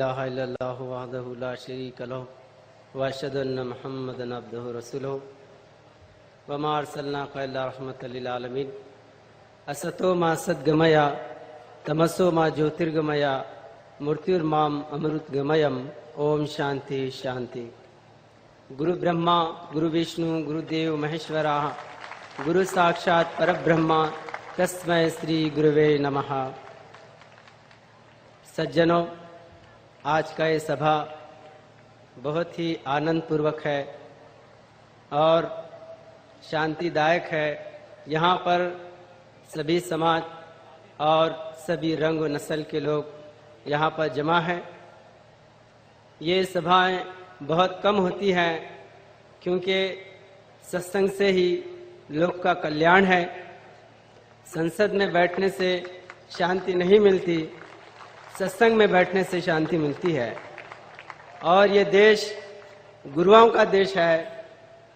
इलाहा इल्लल्लाहु वहदहु ला शरीका लहु व अशहदु अन्ना मुहम्मदन अब्दुहु व रसूलुहु व मा अर्सलनाका इल्ला रहमतल लिल आलमीन। असतो मा सद्गमय तमसो मा ज्योतिर्गमय मूर्तिर्माम अमृतगमयम। ओम शांति शांति। गुरु ब्रह्मा गुरु विष्णु गुरुदेव महेश्वरा गुरु साक्षात परब्रह्मा तस्मै श्री गुरुवे नमः। सज्जनों, आज का ये सभा बहुत ही आनंद पूर्वक है और शांतिदायक है। यहाँ पर सभी समाज और सभी रंग व नस्ल के लोग यहाँ पर जमा हैं। ये सभाएं बहुत कम होती हैं क्योंकि सत्संग से ही लोक का कल्याण है। संसद में बैठने से शांति नहीं मिलती, सत्संग में बैठने से शांति मिलती है। और ये देश गुरुओं का देश है,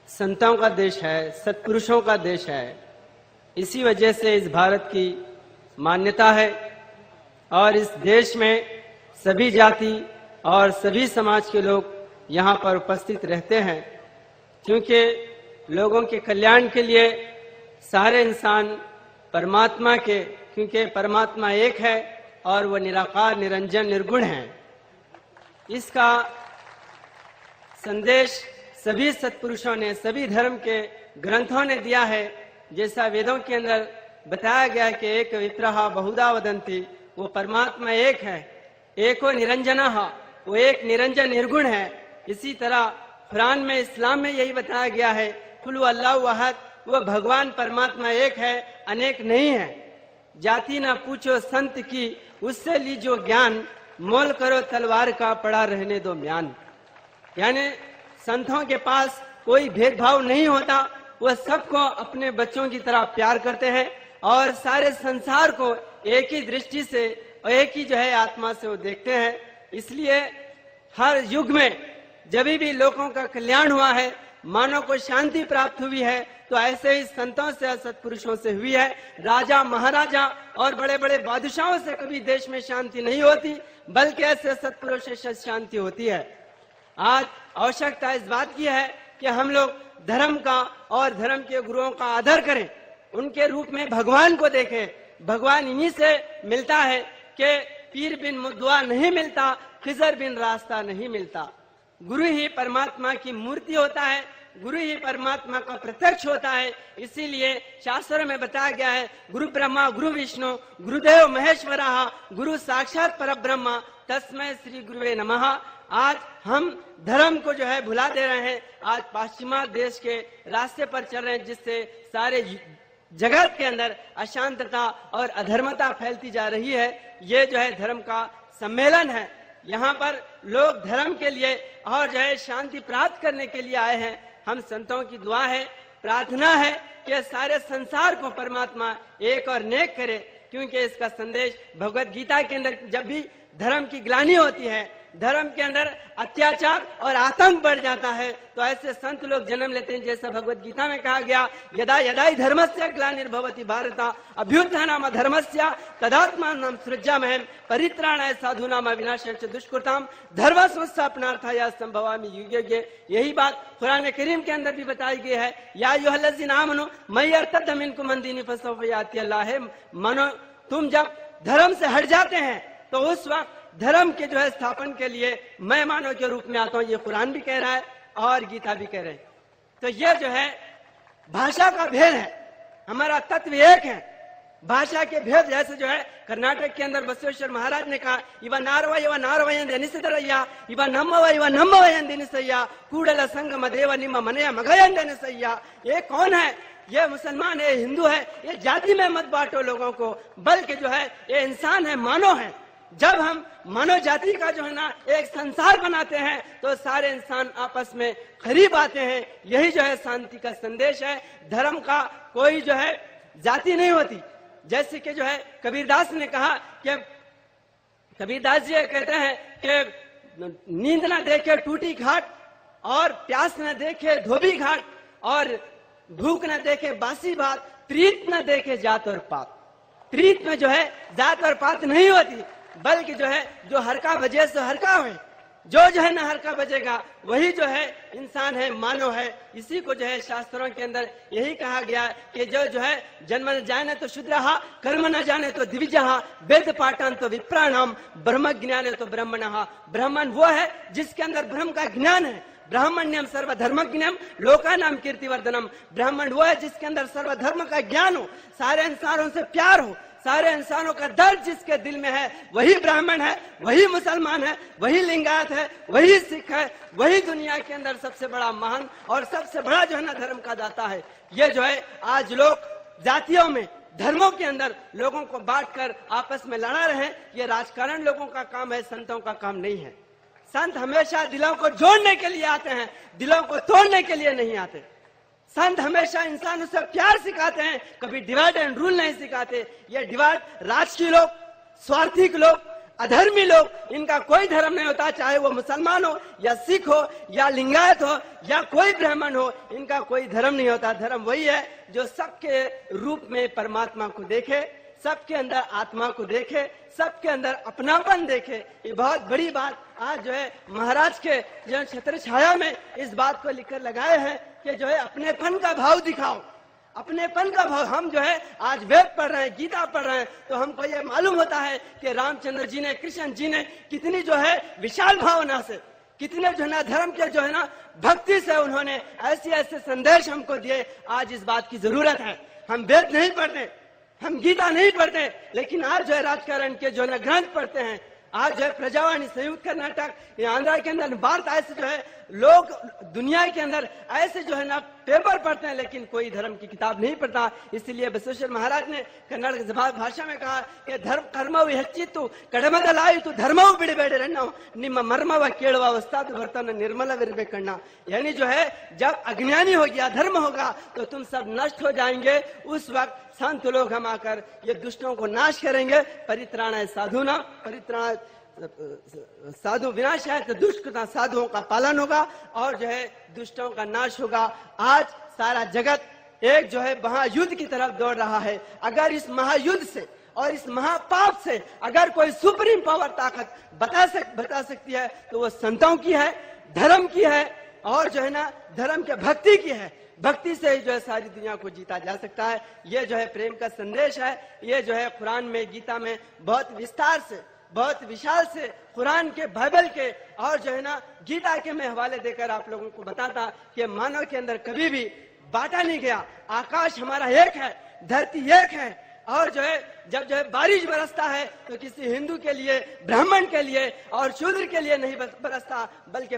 संतों का देश है, सत्पुरुषों का देश है। इसी वजह से इस भारत की मान्यता है और इस देश में सभी जाति और सभी समाज के लोग यहाँ पर उपस्थित रहते हैं क्योंकि लोगों के कल्याण के लिए सारे इंसान परमात्मा के, क्योंकि परमात्मा एक है और वो निराकार निरंजन निर्गुण है। इसका संदेश सभी सत्पुरुषों ने, सभी धर्म के ग्रंथों ने दिया है। जैसा वेदों के अंदर बताया गया है कि एक विप्रहा बहुधा वदंती, वो परमात्मा एक है। एको निरंजनः, वो एक निरंजन निर्गुण है। इसी तरह कुरान में, इस्लाम में यही बताया गया है, कुल अल्लाहु अहद, वो भगवान परमात्मा एक है, अनेक नहीं है। जाति ना पूछो संत की, उससे लीजो ज्ञान, मोल करो तलवार का, पड़ा रहने दो म्यान। यानी संतों के पास कोई भेदभाव नहीं होता, वो सबको अपने बच्चों की तरह प्यार करते हैं और सारे संसार को एक ही दृष्टि से और एक ही जो है आत्मा से वो देखते हैं। इसलिए हर युग में जब भी लोगों का कल्याण हुआ है, मानव को शांति प्राप्त हुई है, तो ऐसे ही संतों से, सत्पुरुषों से हुई है। राजा महाराजा और बड़े बड़े बादशाहों से कभी देश में शांति नहीं होती, बल्कि ऐसे सत्पुरुषों से शांति होती है। आज आवश्यकता इस बात की है कि हम लोग धर्म का और धर्म के गुरुओं का आदर करें, उनके रूप में भगवान को देखें। भगवान इन्हीं से मिलता है कि पीर बिन मुद्दुआ नहीं मिलता, खिजर बिन रास्ता नहीं मिलता। गुरु ही परमात्मा की मूर्ति होता है, गुरु ही परमात्मा का प्रत्यक्ष होता है। इसीलिए शास्त्रों में बताया गया है, गुरु ब्रह्मा गुरु विष्णु गुरुदेव महेश्वरा गुरु साक्षात परब्रह्मा तस्मै श्री गुरुवे नमः। आज हम धर्म को जो है भुला दे रहे हैं। आज पाश्चिमात्य देश के रास्ते पर चल रहे हैं, जिससे सारे जगत के अंदर अशांतता और अधर्मता फैलती जा रही है। ये जो है धर्म का सम्मेलन है। यहाँ पर लोग धर्म के लिए और जो है शांति प्राप्त करने के लिए आए हैं। हम संतों की दुआ है, प्रार्थना है कि सारे संसार को परमात्मा एक और नेक करे, क्योंकि इसका संदेश भगवत गीता के अंदर जब भी धर्म की ग्लानि होती है, धर्म के अंदर अत्याचार और आतंक बढ़ जाता है, तो ऐसे संत लोग जन्म लेते हैं। जैसा भगवत गीता में कहा गया, यदा यदा हि धर्मस्य ग्लानिर्भवति भारत अभ्युत्थानम धर्मस्य तदात्मानं सृज्यामहे परित्राणाय साधूनां विनाशाय च दुष्कृतां धर्म संस्थापनार्थाय संभवामि युगे युगे। यही बात कुरान करीम के अंदर भी बताई गई है। या अय्युहल्लज़ीना आमनू मय् यर्तद्द मिनकुम अन दीनिही फसौफ याति अल्लाह है। मानो तुम जब धर्म से हट जाते हैं तो उस वक्त धर्म के जो है स्थापन के लिए मैं मानव के रूप में आता हूं। ये कुरान भी कह रहा है और गीता भी कह रहे हैं। तो ये जो है भाषा का भेद है, हमारा तत्व एक है। भाषा के भेद जैसे जो है कर्नाटक के अंदर बसवेश्वर महाराज ने कहा, इवा नारवयन देनिसदरಯ್ಯ इवा नम्मवयन देनिसಯ್ಯ कूडल संगम देव निम्म मनेय मगयन देनिसಯ್ಯ। ये कौन है? ये मुसलमान है, हिंदू है। ये जाति में मत बांटो लोगों को, बल्कि जो है ये इंसान है, मानव है। जब हम मानव जाति का जो है ना एक संसार बनाते हैं तो सारे इंसान आपस में करीब आते हैं। यही जो है शांति का संदेश है। धर्म का कोई जो है जाति नहीं होती। जैसे कि जो है कबीरदास ने कहा कि कबीरदास जी कहते हैं कि नींद ना देखे टूटी घाट और प्यास न देखे धोबी घाट और भूख न देखे बासी भात, प्रीत न देखे जात और पात। प्रीत में जो है जात और पात नहीं होती। बल्कि जो है जो हरका बजे सो हरका है, जो है ना हरका बजेगा वही जो है इंसान है, मानव है। इसी को जो है शास्त्रों के अंदर यही कहा गया कि जो है जन्म न जाने तो शूद्रहा, कर्म न जाने तो द्विजहा, वेद पाठन तो विप्राणाम, ब्रह्म ज्ञान तो ब्रह्मणः। ब्राह्मण वो है जिसके अंदर ब्रह्म का ज्ञान है। ब्राह्मण्यम सर्वधर्मज्ञम लोकानाम कीर्तिवर्धनम। ब्राह्मण वो है जिसके अंदर सर्वधर्म का ज्ञान हो, सारे इंसानों से प्यार हो, सारे इंसानों का दर्द जिसके दिल में है वही ब्राह्मण है, वही मुसलमान है, वही लिंगायत है, वही सिख है, वही दुनिया के अंदर सबसे बड़ा महान और सबसे बड़ा जो है ना धर्म का दाता है। ये जो है आज लोग जातियों में, धर्मों के अंदर लोगों को बांटकर आपस में लड़ा रहे हैं, ये राजकारण लोगों का काम है, संतों का काम नहीं है। संत हमेशा दिलों को जोड़ने के लिए आते हैं, दिलों को तोड़ने के लिए नहीं आते। संत हमेशा इंसानों से प्यार सिखाते हैं, कभी डिवाइड एंड रूल नहीं सिखाते। ये डिवाइड राजकीय लोग, स्वार्थिक लोग, अधर्मी लोग, इनका कोई धर्म नहीं होता, चाहे वो मुसलमान हो या सिख हो या लिंगायत हो या कोई ब्राह्मण हो, इनका कोई धर्म नहीं होता। धर्म वही है जो सबके रूप में परमात्मा को देखे, सबके अंदर आत्मा को देखे, सबके अंदर अपनापन देखे। ये बहुत बड़ी बात आज जो है महाराज के जो छत्र छाया में इस बात को लिखकर लगाए हैं कि जो है अपनेपन का भाव दिखाओ, अपनेपन का भाव। हम जो है आज वेद पढ़ रहे हैं, गीता पढ़ रहे हैं, तो हमको ये मालूम होता है कि रामचंद्र जी ने, कृष्ण जी ने कितनी जो है विशाल भावना से, कितने जो है ना धर्म के जो है ना भक्ति से उन्होंने ऐसे ऐसे संदेश हमको दिए। आज इस बात की जरूरत है। हम वेद नहीं पढ़ते, हम गीता नहीं पढ़ते, लेकिन आज जो है राजकारण के जो है ग्रंथ पढ़ते हैं। आज जो है प्रजावाणी, संयुक्त कर्नाटक, आंध्रा के अंदर भारत, ऐसे जो है लोग दुनिया के अंदर ऐसे जो है ना पेपर पढ़ते हैं, लेकिन कोई धर्म की किताब नहीं पढ़ता। इसलिए बसवेश्वर महाराज ने कन्नड़ भाषा में कहा कि धर्म कर्मव ಹೆಚ್ಚಿತ್ತು ಕಡಿಮೆದಲಾಯಿತು ಧರ್ಮವು ಬಿಡಬೇಡಿರಣ್ಣ ನಿಮ್ಮ ಮರ್ಮವ ಕೇಳುವ ವಸ್ತಾದು ಬರ್ತನ ನಿರ್ಮಲವಿರಬೇಕಣ್ಣ। यानी जो है जब अज्ञानी हो गया, धर्म होगा तो तुम सब नष्ट हो जाएंगे। उस वक्त संत लोग हम आकर ये दुष्टों को नाश करेंगे। परित्राणाय साधुना, परित्राण साधु विनाश है तो दुष्ट साधुओं का पालन होगा और जो है दुष्टों का नाश होगा। आज सारा जगत एक जो है महायुद्ध की तरफ दौड़ रहा है। अगर इस महायुद्ध से और इस महापाप से अगर कोई सुप्रीम पावर ताकत बता सकती है तो वो संतों की है, धर्म की है और जो है ना धर्म के भक्ति की है। भक्ति से ही जो है सारी दुनिया को जीता जा सकता है। ये जो है प्रेम का संदेश है। ये जो है कुरान में, गीता में बहुत विस्तार से, बहुत विशाल से कुरान के, बाइबल के और जो है ना गीता के मैं हवाले देकर आप लोगों को बताता कि मानव के अंदर कभी भी बांटा नहीं गया। आकाश हमारा एक है, धरती एक है और जो है जब जो है बारिश बरसता है तो किसी हिंदू के लिए, ब्राह्मण के लिए और शूद्र के लिए नहीं बरसता, बल्कि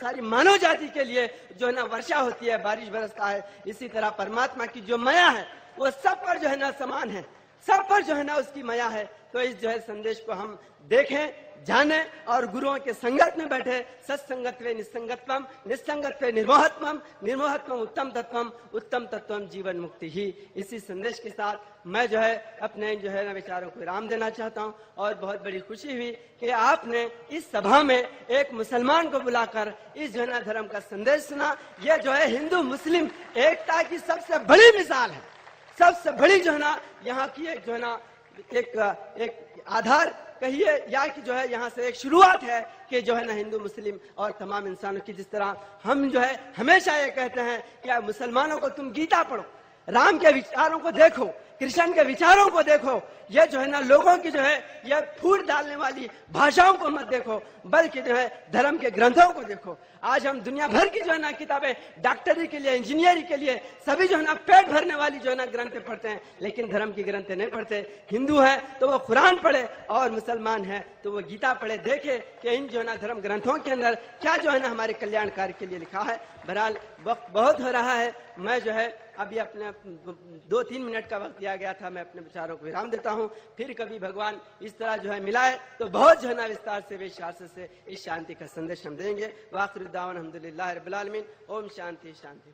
सारी मानव जाति के लिए जो है ना वर्षा होती है, बारिश बरसता है। इसी तरह परमात्मा की जो माया है वो सब पर जो है ना समान है, सब पर जो है ना उसकी माया है। तो इस जो है संदेश को हम देखें, जाने और गुरुओं के संगत में बैठे। सत्संगत्वे निस्संगत्वम, निस्संगत्वे निर्मोहत्वम, निर्मोहत्वम उत्तम तत्वम, उत्तम तत्वम जीवन मुक्ति ही। इसी संदेश के साथ मैं जो है अपने जो है ना विचारों को विराम देना चाहता हूँ। और बहुत बड़ी खुशी हुई कि आपने इस सभा में एक मुसलमान को बुलाकर इस जो है ना धर्म का संदेश सुना। यह जो है हिंदू मुस्लिम एकता की सबसे बड़ी मिसाल है, सबसे बड़ी जो है ना यहाँ की एक जो है ना एक आधार कहिए या कि जो है यहाँ से एक शुरुआत है कि जो है ना हिंदू मुस्लिम और तमाम इंसानों की, जिस तरह हम जो है हमेशा ये कहते हैं कि मुसलमानों को तुम गीता पढ़ो, राम के विचारों को देखो, कृष्ण के विचारों को देखो। ये जो है ना लोगों की जो है ये फूट डालने वाली भाषाओं को मत देखो, बल्कि जो है धर्म के ग्रंथों को देखो। आज हम दुनिया भर की जो है ना किताबें डॉक्टरी के लिए, इंजीनियरिंग के लिए सभी जो है ना पेट भरने वाली जो है ना ग्रंथें पढ़ते हैं, लेकिन धर्म की ग्रंथें नहीं पढ़ते। हिंदू है तो वो कुरान पढ़े और मुसलमान है तो वो गीता पढ़े, देखे कि इन जो है ना धर्म ग्रंथों के अंदर क्या जो है ना हमारे कल्याण कार्य के लिए लिखा है। बहरहाल वक्त बहुत हो रहा है, मैं जो है अभी अपने 2-3 मिनट का वक्त दिया गया था, मैं अपने विचारों को विराम देता हूँ। फिर कभी भगवान इस तरह जो है मिलाए तो बहुत जो है ना विस्तार से, विशाल से इस शांति का संदेश हम देंगे। वाखिर दावन अल्हम्दुलिल्लाह रब्बिल आलमीन। ओम शांति शांति।